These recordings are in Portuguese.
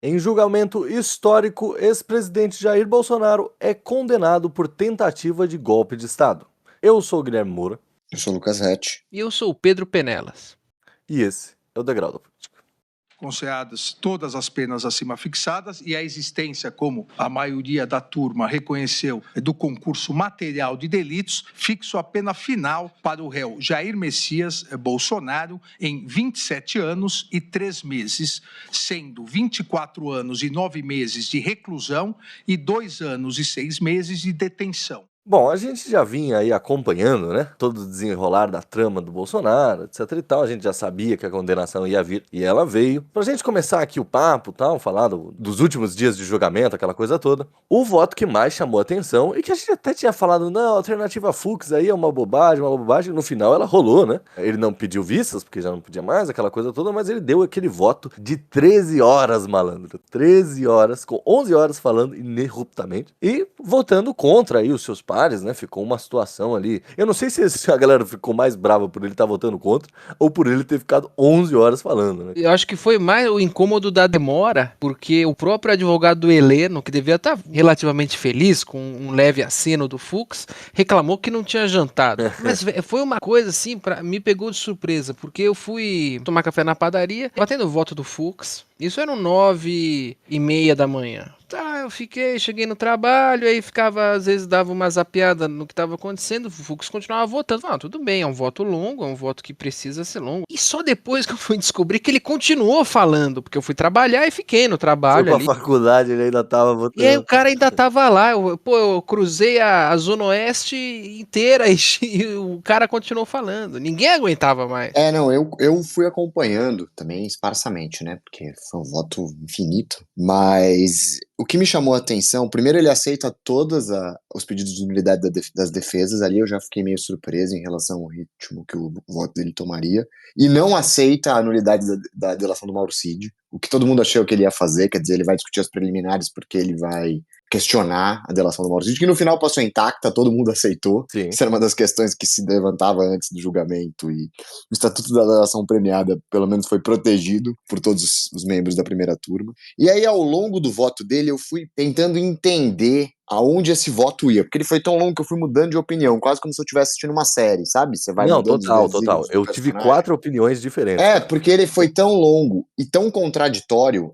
Em julgamento histórico, ex-presidente Jair Bolsonaro é condenado por tentativa de golpe de Estado. Eu sou o Guilherme Moura Eu sou o Lucas Rett. E eu sou o Pedro Penelas. e esse é o Degrau da Política. Conceadas todas as penas acima fixadas e a existência, como a maioria da turma reconheceu, do concurso material de delitos, fixo a pena final para o réu Jair Messias Bolsonaro em 27 anos e 3 meses, sendo 24 anos e 9 meses de reclusão e 2 anos e 6 meses de detenção. Bom, a gente já vinha aí acompanhando, né, todo o desenrolar da trama do Bolsonaro, etc e tal, a gente já sabia que a condenação ia vir e ela veio. Pra gente começar aqui o papo, tal, falar dos últimos dias de julgamento, aquela coisa toda, o voto que mais chamou atenção e que a gente até tinha falado, não, a alternativa Fux aí é uma bobagem, no final ela rolou, né? Ele não pediu vistas, porque já não podia mais, aquela coisa toda, mas ele deu aquele voto de 13 horas, malandro, 13 horas, com 11 horas falando ininterruptamente e votando contra aí os seus pares, né? Ficou uma situação ali. Eu não sei se a galera ficou mais brava por ele estar votando contra ou por ele ter ficado 11 horas falando, né? Eu acho que foi mais o incômodo da demora, porque o próprio advogado do Heleno, que devia estar relativamente feliz com um leve aceno do Fux, reclamou que não tinha jantado. Mas foi uma coisa assim, me pegou de surpresa, porque eu fui tomar café na padaria, batendo o voto do Fux. Isso eram 9h30 da manhã. Tá, cheguei no trabalho, aí ficava, às vezes dava uma zapeada no que estava acontecendo, o Fux continuava votando. Tudo bem, é um voto longo, é um voto que precisa ser longo. E só depois que eu fui descobrir que ele continuou falando, porque eu fui trabalhar e fiquei no trabalho ali. Foi pra faculdade, ele ainda tava votando. E aí o cara ainda tava lá, eu cruzei a Zona Oeste inteira e o cara continuou falando. Ninguém aguentava mais. Não, eu fui acompanhando também esparsamente, né? Porque foi um voto infinito. Mas o que me chamou a atenção, primeiro ele aceita todos os pedidos de nulidade das defesas, ali eu já fiquei meio surpreso em relação ao ritmo que o voto dele tomaria, e não aceita a nulidade da delação do Mauro Cid, o que todo mundo achou que ele ia fazer, quer dizer, ele vai discutir as preliminares porque ele vai questionar a delação do Mauro Cid, que no final passou intacta, todo mundo aceitou. Sim. Isso era uma das questões que se levantava antes do julgamento, e o Estatuto da Delação Premiada, pelo menos, foi protegido por todos os membros da primeira turma. E aí, ao longo do voto dele, eu fui tentando entender aonde esse voto ia, porque ele foi tão longo que eu fui mudando de opinião, quase como se eu estivesse assistindo uma série, sabe? Você vai Não, mudando os total. desígnios do Eu tive personagem. 4 opiniões diferentes. Porque ele foi tão longo e tão contraditório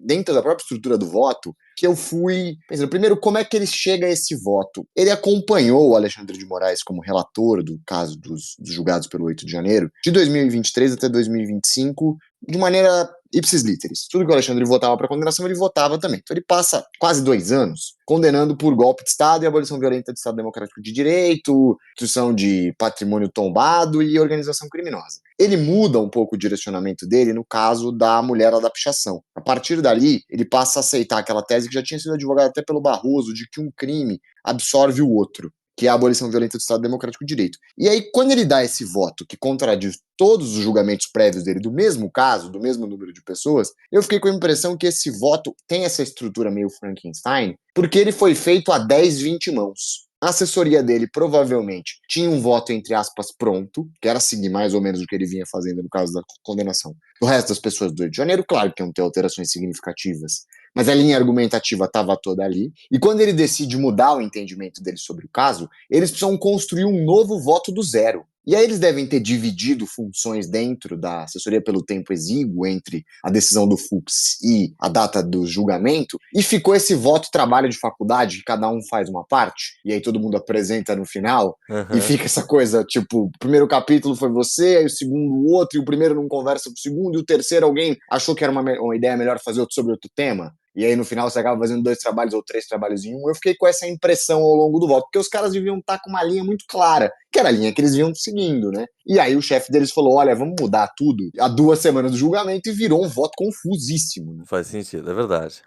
dentro da própria estrutura do voto, que eu fui pensando, primeiro, como é que ele chega a esse voto? Ele acompanhou o Alexandre de Moraes como relator do caso dos julgados pelo 8 de janeiro, de 2023 até 2025, de maneira ipsis literis. Tudo que o Alexandre votava para condenação, ele votava também. Então ele passa quase 2 anos condenando por golpe de Estado e abolição violenta do Estado Democrático de Direito, destruição de patrimônio tombado e organização criminosa. Ele muda um pouco o direcionamento dele no caso da mulher da pichação. A partir dali, ele passa a aceitar aquela tese que já tinha sido advogada até pelo Barroso, de que um crime absorve o outro, que é a abolição violenta do Estado Democrático de Direito. E aí, quando ele dá esse voto que contradiz todos os julgamentos prévios dele do mesmo caso, do mesmo número de pessoas, eu fiquei com a impressão que esse voto tem essa estrutura meio Frankenstein, porque ele foi feito a 10, 20 mãos. A assessoria dele provavelmente tinha um voto, entre aspas, pronto, que era seguir mais ou menos o que ele vinha fazendo no caso da condenação. O resto das pessoas do Rio de Janeiro, claro que iam ter alterações significativas, mas a linha argumentativa estava toda ali. E quando ele decide mudar o entendimento dele sobre o caso, eles precisam construir um novo voto do zero. E aí eles devem ter dividido funções dentro da assessoria pelo tempo exíguo entre a decisão do Fux e a data do julgamento, e ficou esse voto trabalho de faculdade, que cada um faz uma parte, e aí todo mundo apresenta no final, e fica essa coisa, tipo, o primeiro capítulo foi você, aí o segundo o outro, e o primeiro não conversa com o segundo, e o terceiro alguém achou que era uma ideia melhor fazer outro sobre outro tema. E aí no final você acaba fazendo 2 trabalhos ou 3 trabalhos em um. Eu fiquei com essa impressão ao longo do voto, porque os caras deviam estar com uma linha muito clara, que era a linha que eles vinham seguindo, né? E aí o chefe deles falou, olha, vamos mudar tudo há 2 semanas do julgamento, e virou um voto confusíssimo, né? Faz sentido, é verdade.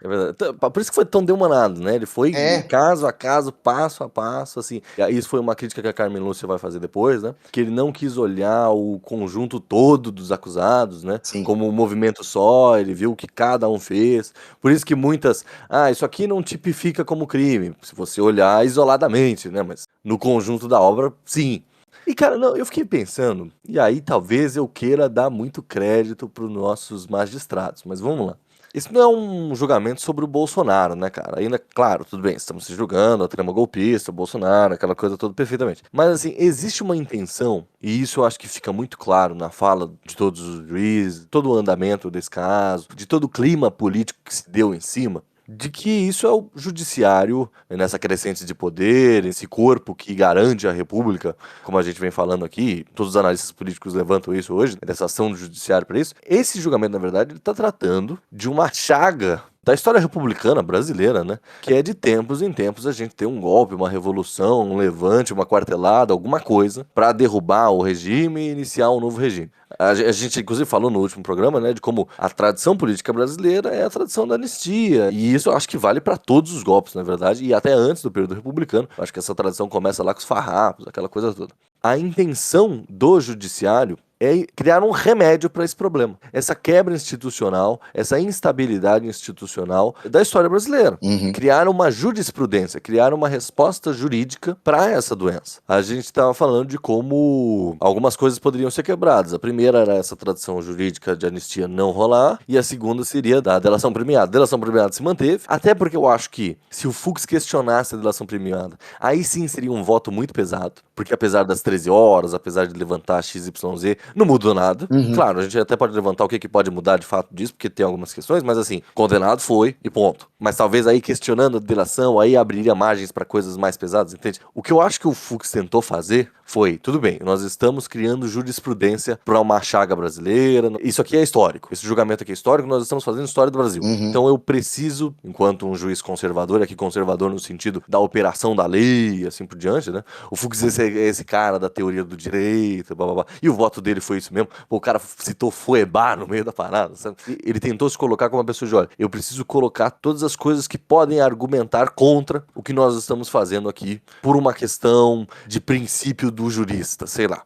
Por isso que foi tão demorado, né? Ele foi caso a caso, passo a passo, assim. E isso foi uma crítica que a Carmen Lúcia vai fazer depois, né? Que ele não quis olhar o conjunto todo dos acusados, né? Sim. Como um movimento só, ele viu o que cada um fez. Por isso que muitas, isso aqui não tipifica como crime, se você olhar isoladamente, né? Mas no conjunto da obra, sim. E, cara, não, eu fiquei pensando, e aí talvez eu queira dar muito crédito para os nossos magistrados, mas vamos lá. Isso não é um julgamento sobre o Bolsonaro, né, cara? Ainda, claro, tudo bem, estamos se julgando, a trama golpista, o Bolsonaro, aquela coisa toda perfeitamente. Mas, assim, existe uma intenção, e isso eu acho que fica muito claro na fala de todos os juízes, todo o andamento desse caso, de todo o clima político que se deu em cima, de que isso é o judiciário, nessa crescente de poder, esse corpo que garante a república, como a gente vem falando aqui, todos os analistas políticos levantam isso hoje, dessa ação do judiciário para isso. Esse julgamento, na verdade, ele está tratando de uma chaga da história republicana brasileira, né? Que é de tempos em tempos a gente ter um golpe, uma revolução, um levante, uma quartelada, alguma coisa para derrubar o regime e iniciar um novo regime. A gente, inclusive, falou no último programa, né, de como a tradição política brasileira é a tradição da anistia. E isso eu acho que vale para todos os golpes, na verdade, e até antes do período republicano. Eu acho que essa tradição começa lá com os farrapos, aquela coisa toda. A intenção do judiciário é criar um remédio para esse problema. Essa quebra institucional, essa instabilidade institucional da história brasileira. Criar uma jurisprudência, criar uma resposta jurídica para essa doença. A gente estava falando de como algumas coisas poderiam ser quebradas. A primeira era essa tradição jurídica de anistia não rolar, e a segunda seria da delação premiada. A delação premiada se manteve, até porque eu acho que se o Fux questionasse a delação premiada, aí sim seria um voto muito pesado, porque apesar das 13 horas, apesar de levantar XYZ, não mudou nada. Claro, a gente até pode levantar o que pode mudar de fato disso, porque tem algumas questões, mas assim, condenado foi e ponto. Mas talvez aí questionando a delação, aí abriria margens para coisas mais pesadas, entende? O que eu acho que o Fux tentou fazer foi, tudo bem, nós estamos criando jurisprudência para uma chaga brasileira, isso aqui é histórico, esse julgamento aqui é histórico, nós estamos fazendo história do Brasil. Então eu preciso, enquanto um juiz conservador, aqui conservador no sentido da operação da lei, assim por diante, né? O Fux é esse cara da teoria do direito, blá, blá, blá. E o voto dele foi isso mesmo. Pô, o cara citou Fouebar no meio da parada, sabe? Ele tentou se colocar como uma pessoa de, olha, eu preciso colocar todas as coisas que podem argumentar contra o que nós estamos fazendo aqui por uma questão de princípio do jurista, sei lá.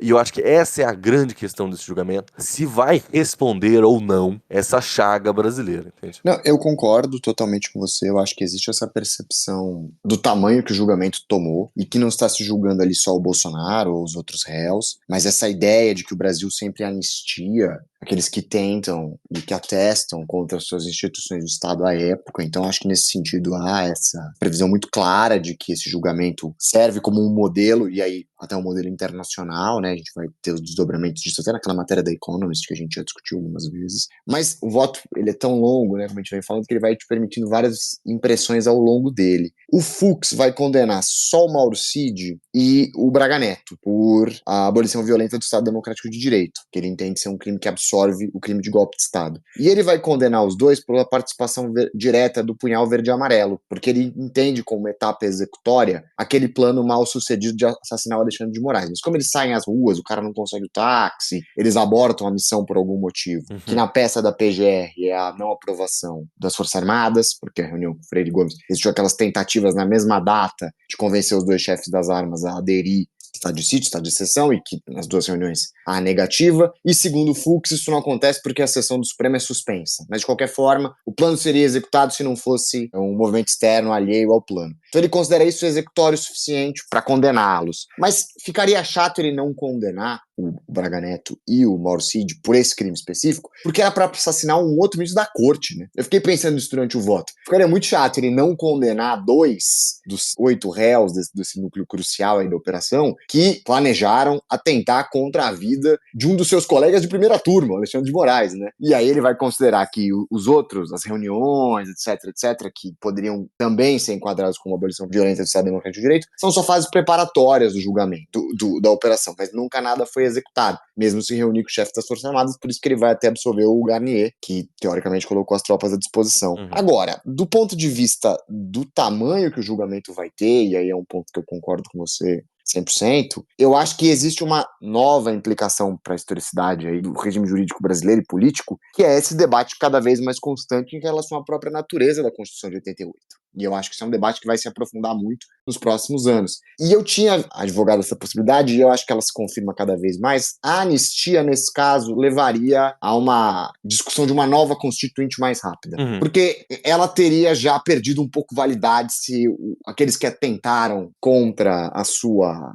E eu acho que essa é a grande questão desse julgamento, se vai responder ou não essa chaga brasileira, entende? Não, eu concordo totalmente com você. Eu acho que existe essa percepção do tamanho que o julgamento tomou e que não está se julgando ali só o Bolsonaro ou os outros réus, mas essa ideia de que o Brasil sempre anistia aqueles que tentam e que atestam contra as suas instituições do Estado à época. Então, acho que nesse sentido há essa previsão muito clara de que esse julgamento serve como um modelo, e aí até um modelo internacional, né? A gente vai ter os desdobramentos disso até naquela matéria da Economist que a gente já discutiu algumas vezes. Mas o voto, ele é tão longo, né? Como a gente vem falando, que ele vai te permitindo várias impressões ao longo dele. O Fux vai condenar só o Mauro Cid e o Braga Neto por a abolição violenta do Estado Democrático de Direito, que ele entende ser um crime que absorve o crime de golpe de Estado. E ele vai condenar os dois pela participação direta do punhal verde e amarelo, porque ele entende como etapa executória aquele plano mal sucedido de assassinar o Alexandre de Moraes. Mas como eles saem às ruas, o cara não consegue o táxi, eles abortam a missão por algum motivo, que na peça da PGR é a não aprovação das Forças Armadas, porque a reunião com o Freire Gomes existiu aquelas tentativas na mesma data de convencer os dois chefes das armas a aderir estado de sítio, estado de exceção, e que nas duas reuniões há negativa, e segundo o Fux, isso não acontece porque a sessão do Supremo é suspensa. Mas, de qualquer forma, o plano seria executado se não fosse um movimento externo alheio ao plano. Então ele considera isso executório suficiente para condená-los. Mas ficaria chato ele não condenar o Braga Neto e o Mauro Cid por esse crime específico, porque era para assassinar um outro ministro da corte, né? Eu fiquei pensando nisso durante o voto. Ficaria muito chato ele não condenar 2 dos 8 réus desse núcleo crucial aí da operação que planejaram atentar contra a vida de um dos seus colegas de primeira turma, o Alexandre de Moraes, né? E aí ele vai considerar que os outros, as reuniões, etc, que poderiam também ser enquadrados como abolição violenta do Estado Democrático de Direito, são só fases preparatórias do julgamento, da operação, mas nunca nada foi executado, mesmo se reunir com o chefe das Forças Armadas, por isso que ele vai até absolver o Garnier, que teoricamente colocou as tropas à disposição. Agora, do ponto de vista do tamanho que o julgamento vai ter, e aí é um ponto que eu concordo com você 100%, eu acho que existe uma nova implicação para a historicidade aí do regime jurídico brasileiro e político, que é esse debate cada vez mais constante em relação à própria natureza da Constituição de 88. E eu acho que isso é um debate que vai se aprofundar muito nos próximos anos. E eu tinha advogado essa possibilidade, e eu acho que ela se confirma cada vez mais. A anistia, nesse caso, levaria a uma discussão de uma nova constituinte mais rápida. Uhum. Porque ela teria já perdido um pouco validade se aqueles que atentaram contra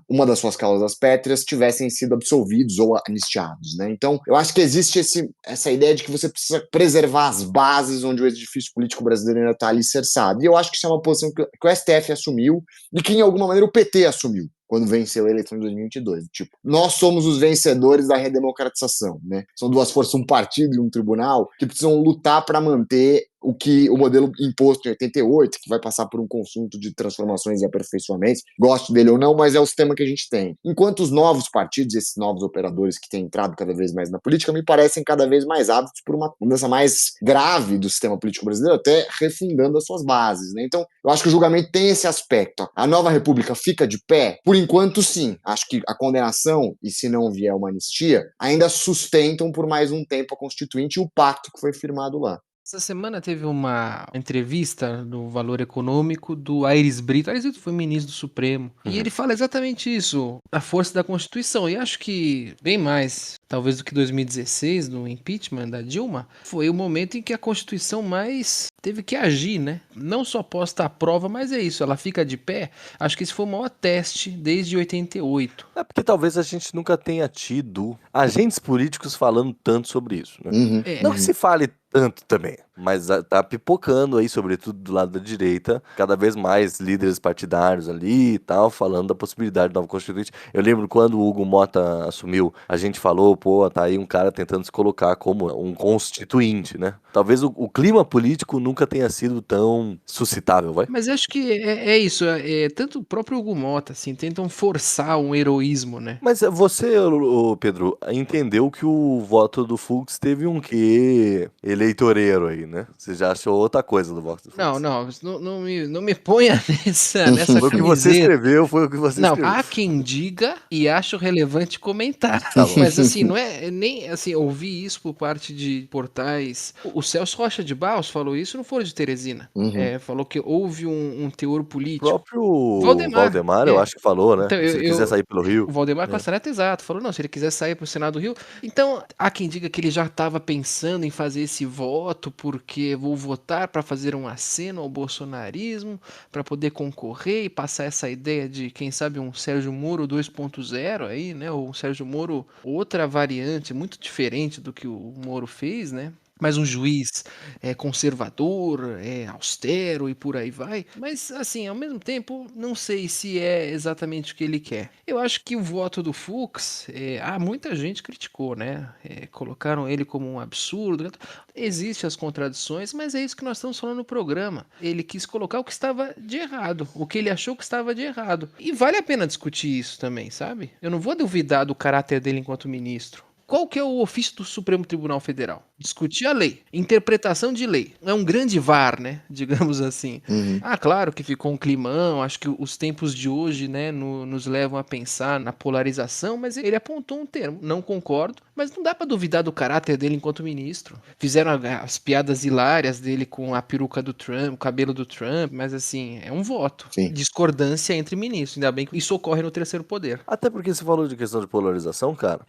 uma das suas causas pétreas tivessem sido absolvidos ou anistiados, né? Então, eu acho que existe essa ideia de que você precisa preservar as bases onde o edifício político brasileiro ainda está alicerçado. E eu acho que isso é uma posição que o STF assumiu e que, em alguma maneira, o PT assumiu quando venceu a eleição de 2022. Tipo, nós somos os vencedores da redemocratização, né? São duas forças, um partido e um tribunal, que precisam lutar para manter o modelo imposto em 88, que vai passar por um conjunto de transformações e aperfeiçoamentos, gosto dele ou não, mas é o sistema que a gente tem. Enquanto os novos partidos, esses novos operadores que têm entrado cada vez mais na política, me parecem cada vez mais aptos por uma mudança mais grave do sistema político brasileiro, até refundando as suas bases, né? Então, eu acho que o julgamento tem esse aspecto. A nova república fica de pé? Por enquanto, sim. Acho que a condenação, e se não vier uma anistia, ainda sustentam por mais um tempo a Constituinte e o pacto que foi firmado lá. Essa semana teve uma entrevista no Valor Econômico do Aires Brito. Aires Brito foi ministro do Supremo. E ele fala exatamente isso, a força da Constituição. E acho que bem mais, talvez do que 2016, no impeachment da Dilma, foi o momento em que a Constituição mais teve que agir, né? Não só posta à prova, mas é isso, ela fica de pé. Acho que esse foi o maior teste desde 88. É porque talvez a gente nunca tenha tido agentes políticos falando tanto sobre isso, né? Uhum. Não que se fale tanto também, mas tá pipocando aí, sobretudo do lado da direita, cada vez mais líderes partidários ali e tal, falando da possibilidade de nova constituinte. Eu lembro quando o Hugo Mota assumiu, a gente falou, pô, tá aí um cara tentando se colocar como um constituinte, né? Talvez o clima político nunca tenha sido tão suscitável, vai? Mas acho que é isso, tanto o próprio Hugo Mota, assim, tentam forçar um heroísmo, né? Mas você, Pedro, entendeu que o voto do Fux teve um quê eleitoreiro aí, né? Você já achou outra coisa do voto do Fux? Não me ponha nessa Foi o que você camiseta. escreveu, foi o que você Não, escreveu. há quem diga e acho relevante comentar. Tá bom. Mas assim, não é nem assim, ouvir isso por parte de portais. O Celso Rocha de Barros falou isso no Foro de Teresina. Uhum. Falou que houve um teor O político. próprio Valdemar, Valdemar, eu acho que falou, né? Então, Se ele quiser sair pelo Rio. O Valdemar Costa Neto, exato, falou, não, se ele quiser sair pro Senado do Rio. Então, há quem diga que ele já estava pensando em fazer esse voto porque vou votar para fazer um aceno ao bolsonarismo, para poder concorrer e passar essa ideia de, quem sabe, um Sérgio Moro 2.0 aí, né? Ou um Sérgio Moro, outra variante, muito diferente do que o Moro fez, né? Mas um juiz conservador, austero e por aí vai. Mas, assim, ao mesmo tempo, não sei se é exatamente o que ele quer. Eu acho que o voto do Fux, muita gente criticou, né? Colocaram ele como um absurdo. Existem as contradições, mas é isso que nós estamos falando no programa. Ele quis colocar o que estava de errado, o que ele achou que estava de errado. E vale a pena discutir isso também, sabe? Eu não vou duvidar do caráter dele enquanto ministro. Qual que é o ofício do Supremo Tribunal Federal? Discutir a lei, interpretação de lei. É um grande VAR, né? Digamos assim. Uhum. Claro que ficou um climão, acho que os tempos de hoje, né, nos levam a pensar na polarização, mas ele apontou um termo. Não concordo, mas não dá pra duvidar do caráter dele enquanto ministro. Fizeram as piadas hilárias dele com a peruca do Trump, o cabelo do Trump, mas assim, é um voto. Sim. Discordância entre ministros, ainda bem que isso ocorre no terceiro poder. Até porque você falou de questão de polarização, cara.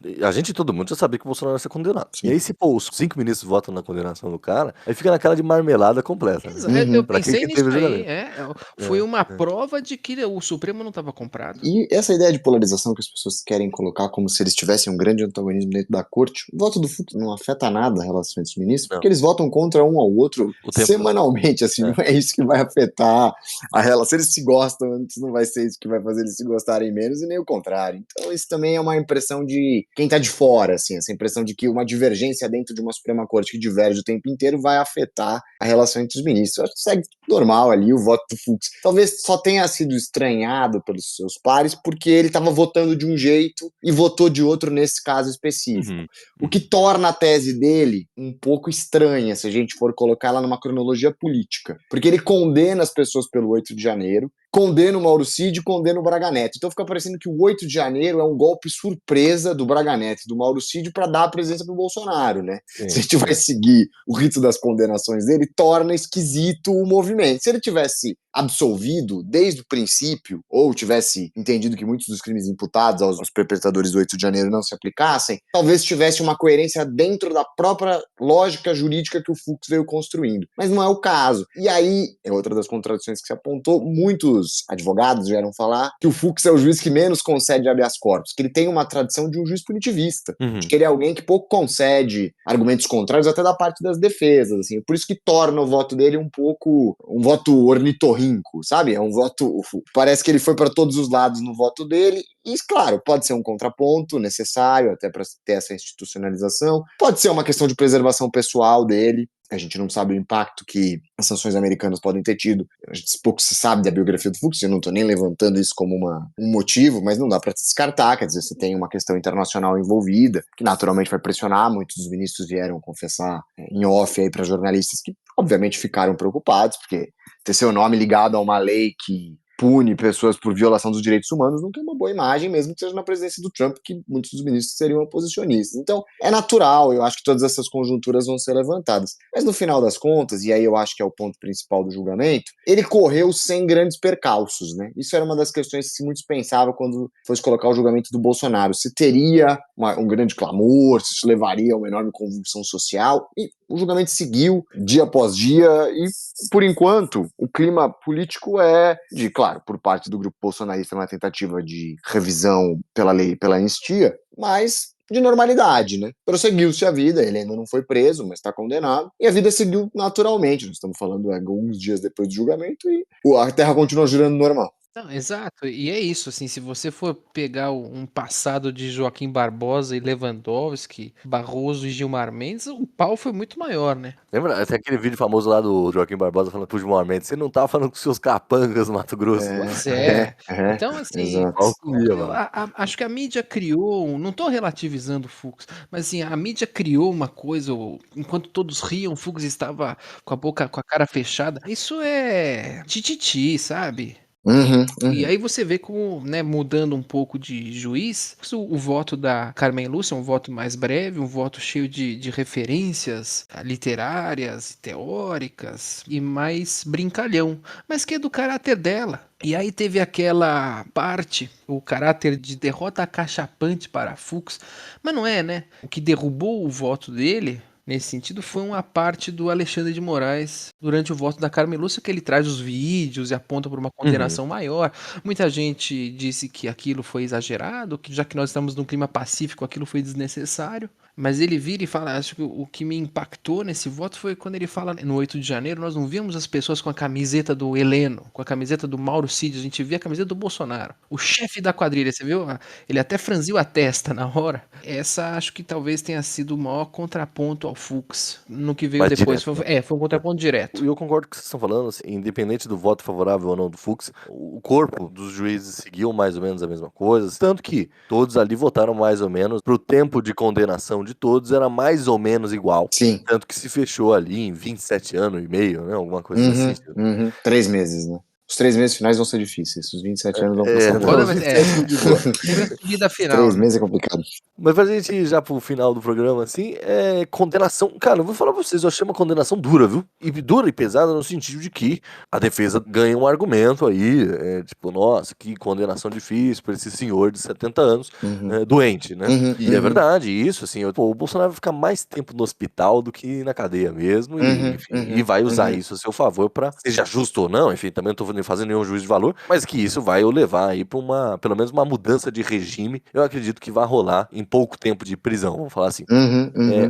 Todo mundo já sabia que o Bolsonaro ia ser condenado. Sim. E aí, se os 5 ministros votam na condenação do cara, aí fica na cara de marmelada completa. Né? Eu Pra quem pensei que teve nisso aí. julgamento. Foi uma prova de que o Supremo não estava comprado. E essa ideia de polarização que as pessoas querem colocar como se eles tivessem um grande antagonismo dentro da corte, o voto do Fux não afeta nada a relação entre os ministros, porque eles votam contra um ao outro O tempo semanalmente, assim, não é isso que vai afetar a relação. Se eles se gostam antes, não vai ser isso que vai fazer eles se gostarem menos, e nem o contrário. Então isso também é uma impressão de quem tá de fora, assim, essa impressão de que uma divergência dentro de uma Suprema Corte que diverge o tempo inteiro vai afetar a relação entre os ministros. Eu acho que segue normal ali o voto do Fux. Talvez só tenha sido estranhado pelos seus pares porque ele estava votando de um jeito e votou de outro nesse caso específico. O que torna a tese dele um pouco estranha se a gente for colocar ela numa cronologia política. Porque ele condena as pessoas pelo 8 de janeiro condena o Mauro Cid, condena o Braga Neto. Então fica parecendo que o 8 de janeiro é um golpe surpresa do Braga Neto e do Mauro Cid para dar a presença pro Bolsonaro, né? Sim. Se a gente vai seguir o rito das condenações dele, torna esquisito o movimento. Se ele tivesse absolvido desde o princípio, ou tivesse entendido que muitos dos crimes imputados aos perpetradores do 8 de janeiro não se aplicassem, talvez tivesse uma coerência dentro da própria lógica jurídica que o Fux veio construindo. Mas não é o caso. E aí, é outra das contradições que se apontou, muitos advogados vieram falar que o Fux é o juiz que menos concede habeas corpus, que ele tem uma tradição de um juiz punitivista, de que ele é alguém que pouco concede argumentos contrários até da parte das defesas, assim, por isso que torna o voto dele um pouco um voto ornitorrinco, sabe? É um voto, parece que ele foi para todos os lados no voto dele, e claro, pode ser um contraponto necessário até para ter essa institucionalização, pode ser uma questão de preservação pessoal dele. A gente não sabe o impacto que as sanções americanas podem ter tido. Pouco se sabe da biografia do Fux, eu não estou nem levantando isso como um motivo, mas não dá para descartar. Quer dizer, você tem uma questão internacional envolvida, que naturalmente vai pressionar. Muitos dos ministros vieram confessar em off aí para jornalistas que, obviamente, ficaram preocupados, porque ter seu nome ligado a uma lei que pune pessoas por violação dos direitos humanos não tem uma boa imagem, mesmo que seja na presidência do Trump, que muitos dos ministros seriam oposicionistas. Então, é natural, eu acho que todas essas conjunturas vão ser levantadas. Mas no final das contas, e aí eu acho que é o ponto principal do julgamento, ele correu sem grandes percalços, né? Isso era uma das questões que muitos pensavam quando fosse colocar o julgamento do Bolsonaro. Se teria um grande clamor, se isso levaria a uma enorme convulsão social, e o julgamento seguiu dia após dia e, por enquanto, o clima político é de, claro, por parte do grupo bolsonarista, uma tentativa de revisão pela lei, pela anistia, mas de normalidade, né? Prosseguiu-se a vida, ele ainda não foi preso, mas está condenado, e a vida seguiu naturalmente. Nós estamos falando alguns dias depois do julgamento e a terra continua girando normal. Não, exato, e é isso, assim, se você for pegar um passado de Joaquim Barbosa e Lewandowski, Barroso e Gilmar Mendes, o pau foi muito maior, né? Lembra até aquele vídeo famoso lá do Joaquim Barbosa falando pro Gilmar Mendes, você não tá falando com seus capangas do Mato Grosso? Pois é. Então, assim, acho que a mídia criou, não tô relativizando o Fux, mas assim, a mídia criou uma coisa, enquanto todos riam, o Fux estava com a boca, com a cara fechada. Isso é tititi, sabe? E aí você vê como, né, mudando um pouco de juiz, o voto da Carmen Lúcia é um voto mais breve, um voto cheio de referências literárias, teóricas e mais brincalhão, mas que é do caráter dela. E aí teve aquela parte, o caráter de derrota acachapante para Fux, mas não é, né? O que derrubou o voto dele nesse sentido foi uma parte do Alexandre de Moraes durante o voto da Carmen Lúcia, que ele traz os vídeos e aponta para uma condenação maior. Muita gente disse que aquilo foi exagerado, que já que nós estamos num clima pacífico, aquilo foi desnecessário. Mas ele vira e fala, acho que o que me impactou nesse voto foi quando ele fala, no 8 de janeiro, nós não víamos as pessoas com a camiseta do Heleno, com a camiseta do Mauro Cid, a gente via a camiseta do Bolsonaro. O chefe da quadrilha, você viu? Ele até franziu a testa na hora. Essa acho que talvez tenha sido o maior contraponto ao Fux no que veio depois. Foi um contraponto direto. E eu concordo com o que vocês estão falando, assim, independente do voto favorável ou não do Fux, o corpo dos juízes seguiu mais ou menos a mesma coisa, tanto que todos ali votaram mais ou menos, pro tempo de condenação de todos era mais ou menos igual. Sim. Tanto que se fechou ali em 27 anos e meio, né, alguma coisa assim. 3 meses, né? Os 3 meses finais vão ser difíceis, os 27 anos vão passar. Vida final. 3 meses é complicado. Mas pra gente ir já pro final do programa, assim, condenação. Cara, eu vou falar pra vocês, eu achei uma condenação dura, viu? E dura e pesada no sentido de que a defesa ganha um argumento aí, tipo, nossa, que condenação difícil pra esse senhor de 70 anos, doente, né? E é verdade, isso, assim, o Bolsonaro vai ficar mais tempo no hospital do que na cadeia mesmo, e vai usar isso a seu favor pra, seja justo ou não, enfim, também não tô fazendo nenhum juízo de valor, mas que isso vai o levar aí pra pelo menos uma mudança de regime, eu acredito que vai rolar em pouco tempo de prisão, vamos falar assim.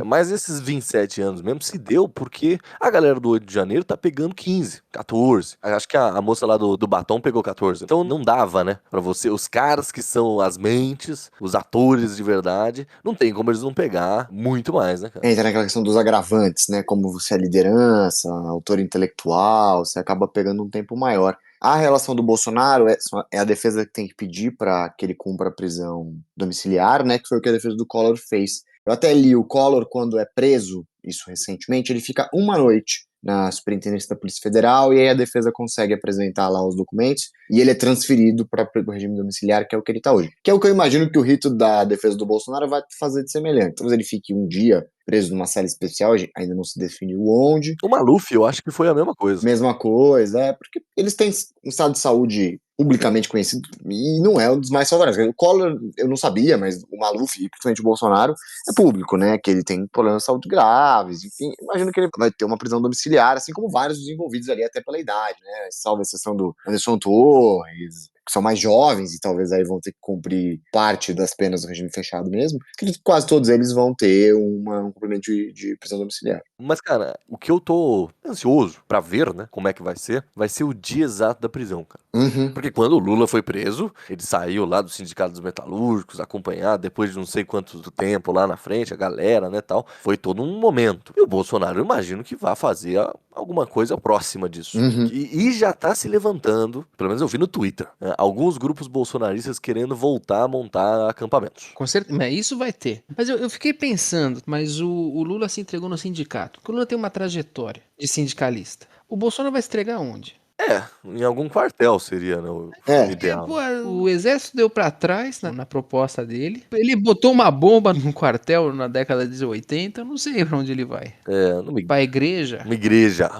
Mas esses 27 anos mesmo se deu porque a galera do 8 de janeiro tá pegando 15, 14. Acho que a moça lá do batom pegou 14. Então não dava, né, pra você, os caras que são as mentes, os atores de verdade, não tem como eles não pegar muito mais, né, cara? Entra naquela questão dos agravantes, né, como você é liderança, autor intelectual, você acaba pegando um tempo maior. A relação do Bolsonaro é a defesa que tem que pedir para que ele cumpra a prisão domiciliar, né, que foi o que a defesa do Collor fez. Eu até li, o Collor, quando é preso, isso recentemente, ele fica uma noite na Superintendência da Polícia Federal, e aí a defesa consegue apresentar lá os documentos, e ele é transferido para o regime domiciliar, que é o que ele está hoje. Que é o que eu imagino que o rito da defesa do Bolsonaro vai fazer de semelhante. Talvez ele fique um dia preso numa cela especial, ainda não se definiu onde. O Maluf, eu acho que foi a mesma coisa. Mesma coisa, porque eles têm um estado de saúde publicamente conhecido e não é um dos mais favoráveis. O Collor, eu não sabia, mas o Maluf e principalmente o Bolsonaro é público, né? Que ele tem problemas de saúde graves, enfim. Imagino que ele vai ter uma prisão domiciliar, assim como vários dos envolvidos ali, até pela idade, né? Salvo a exceção do Anderson Torres, que são mais jovens e talvez aí vão ter que cumprir parte das penas do regime fechado mesmo. Acredito que quase todos eles vão ter um cumprimento de prisão domiciliar. Mas, cara, o que eu tô ansioso pra ver, né, como é que vai ser o dia exato da prisão, cara. Uhum. Porque quando o Lula foi preso, ele saiu lá do Sindicato dos Metalúrgicos, acompanhado, depois de não sei quanto tempo lá na frente, a galera, né, tal. Foi todo um momento. E o Bolsonaro, eu imagino que vai fazer alguma coisa próxima disso. Uhum. E já tá se levantando, pelo menos eu vi no Twitter, né, alguns grupos bolsonaristas querendo voltar a montar acampamentos. Com certeza, mas isso vai ter. Mas eu fiquei pensando, mas o Lula se entregou no sindicato. Porque o Lula tem uma trajetória de sindicalista. O Bolsonaro vai se entregar onde? Em algum quartel seria, né, o ideal. Pô, o exército deu pra trás na proposta dele. Ele botou uma bomba num quartel na década de 80, eu não sei pra onde ele vai. Pra igreja? Uma igreja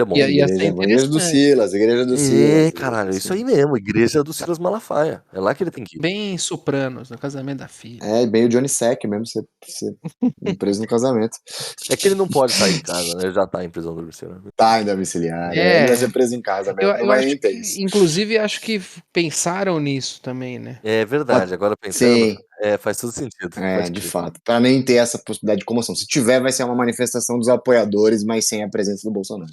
é bom. Ia ser Igreja do Silas, igreja do Silas. É, caralho, isso aí mesmo, igreja do Silas Malafaia. É lá que ele tem que ir. Bem Sopranos, no casamento da filha. É, bem o Johnny Sack mesmo, ser preso no casamento. É que ele não pode sair de casa, né? Ele já tá em prisão domiciliar. Tá em domiciliar, ele vai ser preso em casa mesmo, Eu não vai acho nem ter que, isso. inclusive, acho que pensaram nisso também, né? É verdade, agora pensando, Sim. faz todo sentido. De fato, pra nem ter essa possibilidade de comoção. Se tiver, vai ser uma manifestação dos apoiadores, mas sem a presença do Bolsonaro.